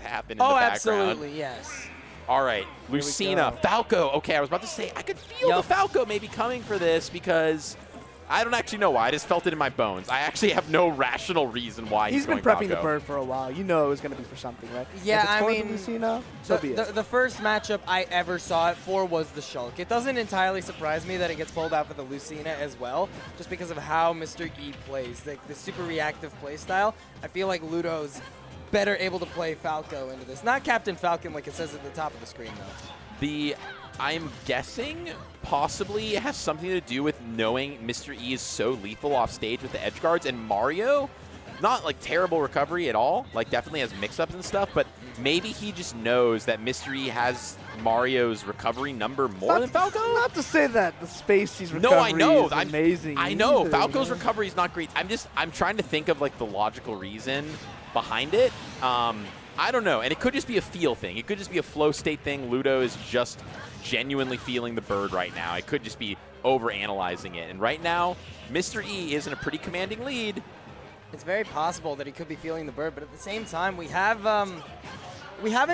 happen in the background. Absolutely, yes. All right, Lucina, Falco. Okay, I was about to say, I could feel the Falco maybe coming for this because I don't actually know why. I just felt it in my bones. I actually have no rational reason why he's been going prepping Falco. the bird for a while. You know it was going to be for something, right? Yeah, if it's I for mean, Lucina, so be it. The first matchup I ever saw it for was the Shulk. It doesn't entirely surprise me that it gets pulled out for the Lucina as well, just because of how Mr. E plays. Like the super reactive play style, I feel like Ludo's better able to play Falco into this. Not Captain Falcon like it says at the top of the screen, though. I'm guessing possibly it has something to do with knowing Mr. E is so lethal off stage with the edge guards, and Mario, not like terrible recovery at all, like definitely has mix-ups and stuff, but maybe he just knows that Mr. E has Mario's recovery number more than Falco? Not to say that the Spacey's recovery is amazing. I know. either, Falco's recovery is not great. I'm trying to think of like the logical reason behind it. I don't know, and it could just be a feel thing. It could just be a flow state thing. Ludo is just genuinely feeling the bird right now. It could just be over-analyzing it. And right now, Mr. E is in a pretty commanding lead. It's very possible that he could be feeling the bird, but at the same time, we haven't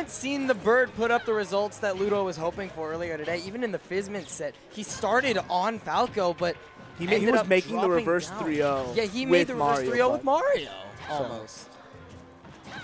seen the bird put up the results that Ludo was hoping for earlier today. Even in the Fizzman set, he started on Falco, but he was making the reverse 3-0. Yeah, he made the reverse 3-0 with Mario, almost.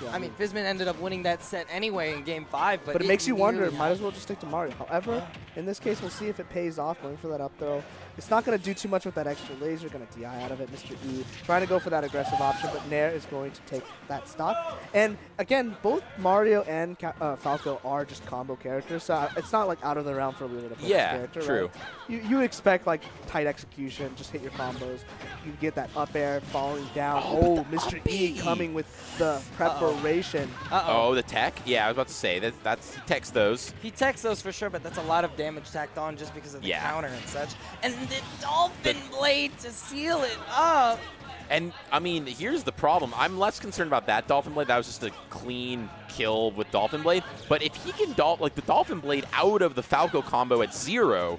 Yeah, I mean, Fizzman ended up winning that set anyway in Game 5. But it makes you wonder, might as well just stick to Mario. However, in this case, we'll see if it pays off going for that up throw. It's not going to do too much with that extra laser, going to DI out of it. Mr. E trying to go for that aggressive option, but Nair is going to take that stock. And again, both Mario and Falco are just combo characters, so it's not like out of the realm for Ludo to play this character. True. Right? You expect like tight execution, just hit your combos. You get that up air falling down. Oh, Mr. E coming with the preparation. Oh, the tech? Yeah, I was about to say, he techs those. He techs those for sure, but that's a lot of damage tacked on just because of the counter and such. And the Dolphin Blade to seal it up. And, I mean, here's the problem. I'm less concerned about that Dolphin Blade. That was just a clean kill with Dolphin Blade. But if he can the Dolphin Blade out of the Falco combo at 0,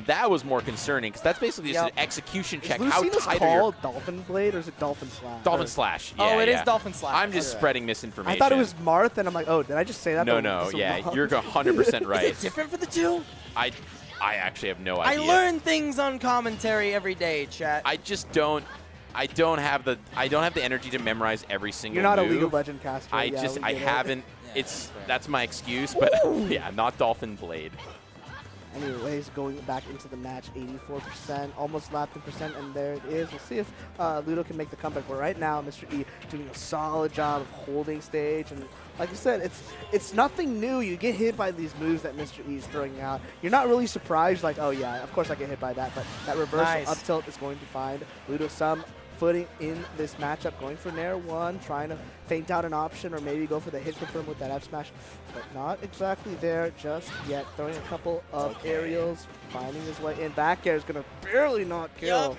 that was more concerning, because that's basically just an execution check. Is Lucina's how tight called Dolphin Blade, or is it Dolphin Slash? Dolphin Slash. Yeah, it is Dolphin Slash. I'm just spreading misinformation. I thought it was Marth, and I'm like, oh, did I just say that? No, yeah, you're 100% right. Is it different for the two? I actually have no idea. I learn things on commentary every day, chat. I just don't. I don't have the energy to memorize every single You're not move. a League of Legends caster. I haven't. That's my excuse, but yeah, not Dolphin Blade. Anyways, going back into the match, 84%, almost lapped in percent, and there it is. We'll see if Ludo can make the comeback. But right now, Mr. E doing a solid job of holding stage, and like I said, it's nothing new. You get hit by these moves that Mr. E is throwing out. You're not really surprised, like, oh yeah, of course I get hit by that, but that reversal up tilt is going to find Ludo some footing in this matchup, going for Nair 1, trying to feint out an option or maybe go for the hit confirm with that F smash, but not exactly there just yet. Throwing a couple of aerials, finding his way in. Back air is going to barely not kill.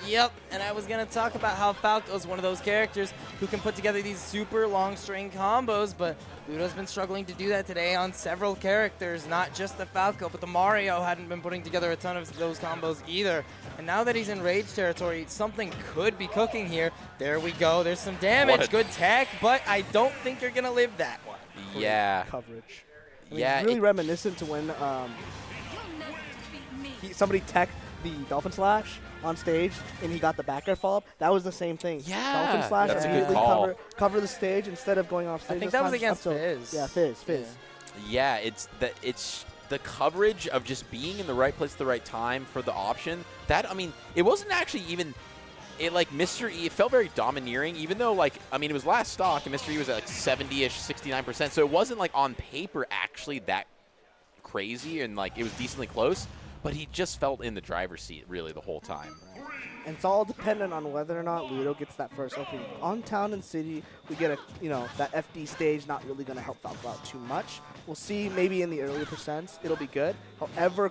Yep, and I was going to talk about how Falco's one of those characters who can put together these super long string combos, but Ludo's been struggling to do that today on several characters, not just the Falco, but the Mario hadn't been putting together a ton of those combos either. And now that he's in rage territory, something could be cooking here. There we go. There's some damage. Good tech, but I don't think you're going to live that one. Yeah. Coverage. I mean, it's really reminiscent to when somebody teched the Dolphin Slash on stage and he got the back air follow-up. That was the same thing. Yeah. Dolphin Slash that's immediately a good call. cover the stage instead of going off stage. I think that was against Fizz. Yeah, Fizz. Yeah, it's the coverage of just being in the right place at the right time for the option. That, I mean, it wasn't actually even, like Mr. E, it felt very domineering, even though, like, I mean, it was last stock and Mr. E was at like 70-ish, 69%, so it wasn't like on paper actually that crazy, and like it was decently close, but he just felt in the driver's seat really the whole time. And it's all dependent on whether or not Ludo gets that first opening. On Town and City, we get that FD stage not really going to help Falco out too much. We'll see maybe in the earlier percents, it'll be good. However,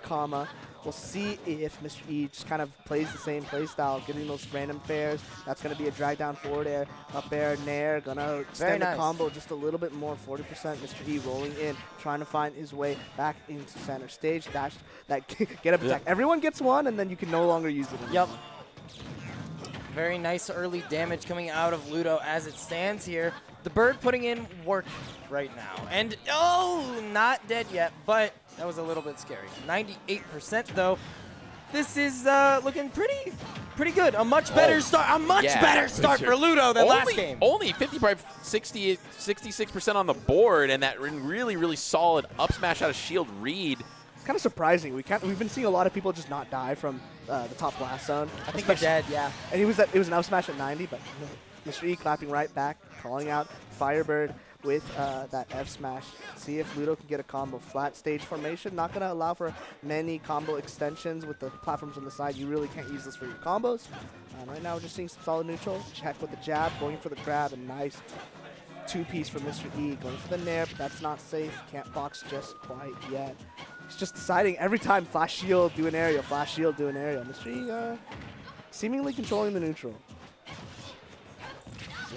we'll see if Mr. E just kind of plays the same play style, getting those random fares. That's going to be a drag down forward air, up air, nair, going to extend the combo just a little bit more, 40%. Mr. E rolling in, trying to find his way back into center stage. Dash, that get up attack. Everyone gets one, and then you can no longer use it anymore. Yep. Very nice early damage coming out of Ludo as it stands here. The Bird putting in work right now. And, oh, not dead yet, but that was a little bit scary. 98% though. This is looking pretty good. A much better start. A much better start for Ludo than last game. Only 66% on the board, and that really, really solid up smash out of shield read. It's kind of surprising. We've been seeing a lot of people just not die from the top blast zone. I think they're dead, yeah. And it was an up smash at 90, but Mr. E clapping right back, calling out Firebird with that F smash. See if Ludo can get a combo. Flat stage formation, not going to allow for many combo extensions with the platforms on the side. You really can't use this for your combos. Right now we're just seeing some solid neutral. Check with the jab, going for the grab, and nice two-piece for Mr. E. Going for the nair, but that's not safe. Can't box just quite yet. He's just deciding every time flash shield, do an aerial, flash shield, do an aerial. Mr. E seemingly controlling the neutral.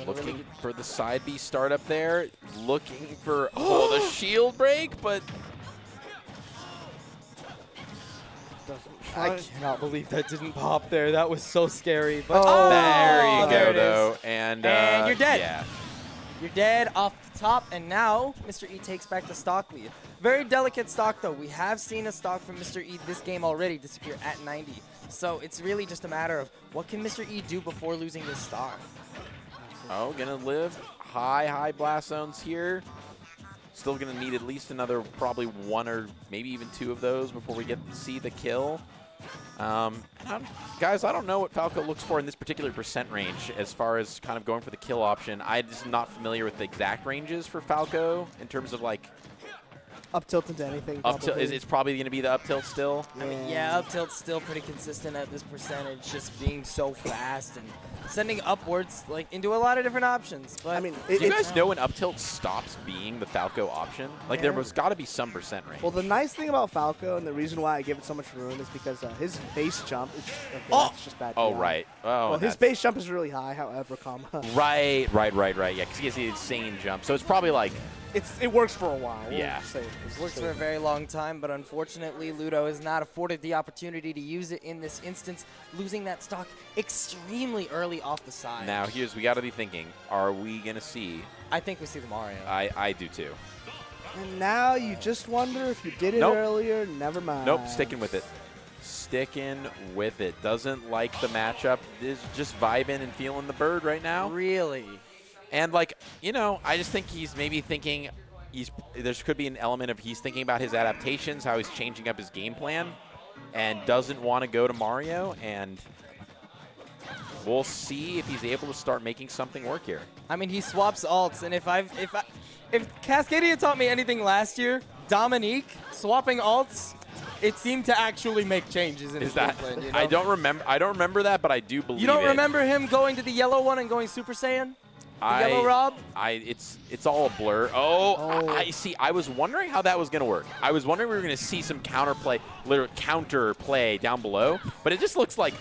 Looking for the side B start up there. Looking for the shield break, but I cannot believe that didn't pop there. That was so scary. But there you there go, it though. is. And you're dead. Yeah. You're dead off the top, and now Mr. E takes back the stock lead. Very delicate stock, though. We have seen a stock from Mr. E this game already disappear at 90. So it's really just a matter of what can Mr. E do before losing this stock. Oh, gonna live high blast zones here. Still gonna need at least another probably one or maybe even two of those before we get to see the kill. Guys, I don't know what Falco looks for in this particular percent range as far as kind of going for the kill option. I'm just not familiar with the exact ranges for Falco in terms of like up tilt into anything. Up tilt, it's probably going to be the up tilt still. I mean, yeah, up tilt's still pretty consistent at this percentage, just being so fast and sending upwards like into a lot of different options. But I mean, do you guys know when up tilt stops being the Falco option? Like there was got to be some percent range. Well, the nice thing about Falco and the reason why I give it so much room is because his base jump is that's just bad. Oh, right. Oh, well, his base jump is really high, however, Right. Yeah, because he has the insane jump. So it's probably like it works for a while. Yeah. It works for a very long time, but unfortunately, Ludo is not afforded the opportunity to use it in this instance, losing that stock extremely early off the side. Now, we got to be thinking, are we going to see? I think we see the Mario. I do too. And now you just wonder if you did it earlier. Never mind. Nope, sticking with it. Sticking with it. Doesn't like the matchup. Is just vibing and feeling the bird right now. Really? And, like, you know, I just think he's maybe thinking there could be an element of he's thinking about his adaptations, how he's changing up his game plan, and doesn't want to go to Mario. And we'll see if he's able to start making something work here. I mean, he swaps alts, and if Cascadia taught me anything last year, Dominique swapping alts, it seemed to actually make changes in his game plan. You know? I don't remember that, but I do believe it. You don't remember him going to the yellow one and going Super Saiyan? Yellow Rob? It's all a blur. I see. I was wondering how that was going to work. I was wondering we were going to see some counter play down below, but it just looks like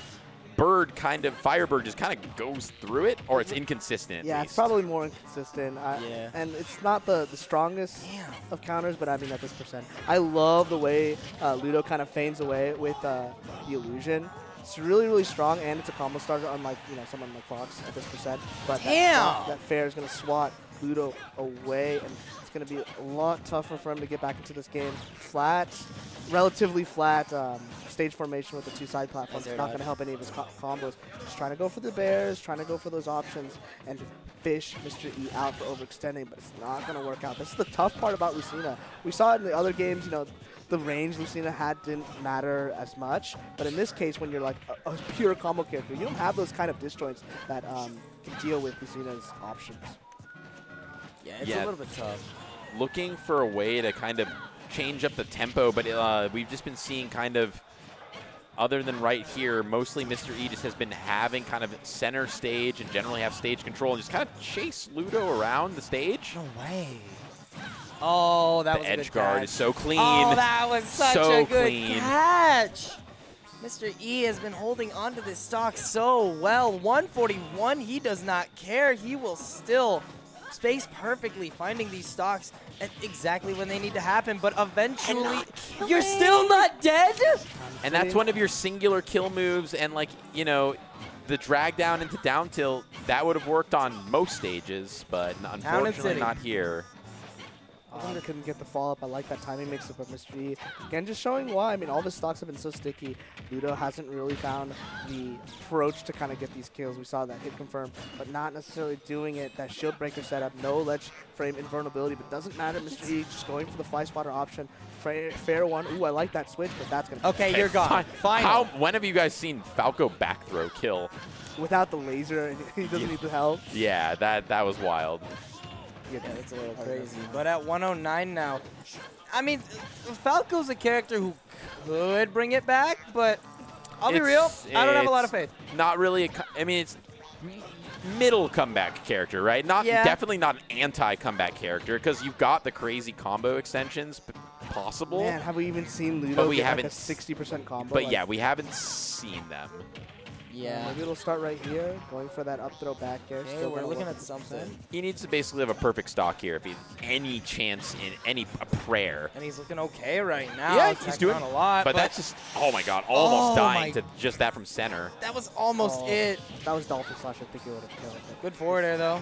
Firebird just kind of goes through it, or it's inconsistent. Yeah, it's probably more inconsistent. And it's not the strongest of counters, but I mean at this percent. I love the way Ludo kind of feigns away with the illusion. It's really, really strong, and it's a combo starter, unlike someone like Fox at this percent. But that fair is going to swat Ludo away, and it's going to be a lot tougher for him to get back into this game. Relatively flat stage formation with the two side platforms. It's not going to help any of his combos. Just trying to go for the bears, trying to go for those options, and fish Mr. E out for overextending, but it's not going to work out. This is the tough part about Lucina. We saw it in the other games, the range Lucina had didn't matter as much, but in this case, when you're like a pure combo character, you don't have those kind of disjoints that can deal with Lucina's options. Yeah, it's a little bit tough. Looking for a way to kind of change up the tempo, but we've just been seeing kind of, other than right here, mostly Mr. E just has been having kind of center stage and generally have stage control and just kind of chase Ludo around the stage. No way. Oh, that was a good catch. The edge guard is so clean. Oh, that was such a good catch. Mr. E has been holding onto this stock so well. 141, he does not care. He will still space perfectly, finding these stocks at exactly when they need to happen. But eventually, you're still not dead? And that's one of your singular kill moves. And, like, the drag down into down tilt, that would have worked on most stages, but unfortunately City. not here. Couldn't get the follow-up. I like that timing mix-up of Mr. E. Again, just showing why. I mean, all the stocks have been so sticky. Ludo hasn't really found the approach to kind of get these kills. We saw that hit confirm, but not necessarily doing it. That shield breaker setup, no ledge frame invulnerability, but doesn't matter. Mr. E just going for the fly spotter option. Fair one. Ooh, I like that switch, but that's going to Okay, you're gone. Final. When have you guys seen Falco back throw kill? Without the laser, he doesn't need the help. Yeah, that was wild. Yeah, it's a little crazy. But at 109 now, I mean, Falco's a character who could bring it back, but I'll be real, I don't have a lot of faith. Not really. I mean, it's middle comeback character, right? Definitely not an anti-comeback character because you've got the crazy combo extensions possible. Man, have we even seen Ludo But we get haven't like a 60% combo? But yeah, we haven't seen them. Yeah. Maybe it'll start right here, going for that up throw back air. Okay, Still we're gonna looking look at something. He needs to basically have a perfect stock here if he's any chance in a prayer. And he's looking okay right now. Yeah, Attacking he's doing on a lot. But that's just, oh my god, almost Oh dying my- to just that from center. that was almost it. That was Dolphin Slash. I think he would have killed it. Good forward air though.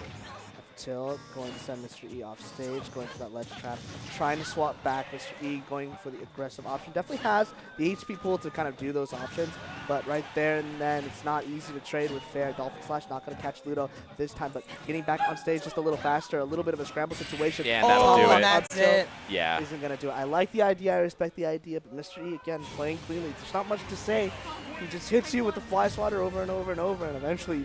Tilt, going to send Mr. E off stage, going for that ledge trap, trying to swap back. Mr. E going for the aggressive option. Definitely has the HP pool to kind of do those options, but right there and then it's not easy to trade with fair. Dolphin Slash not going to catch Ludo this time, but getting back on stage just a little faster, a little bit of a scramble situation. Yeah, and that'll do and it. that's it. Yeah. Isn't going to do it. I like the idea, I respect the idea, but Mr. E, again, playing cleanly. There's not much to say. He just hits you with the fly swatter over and over and over, and eventually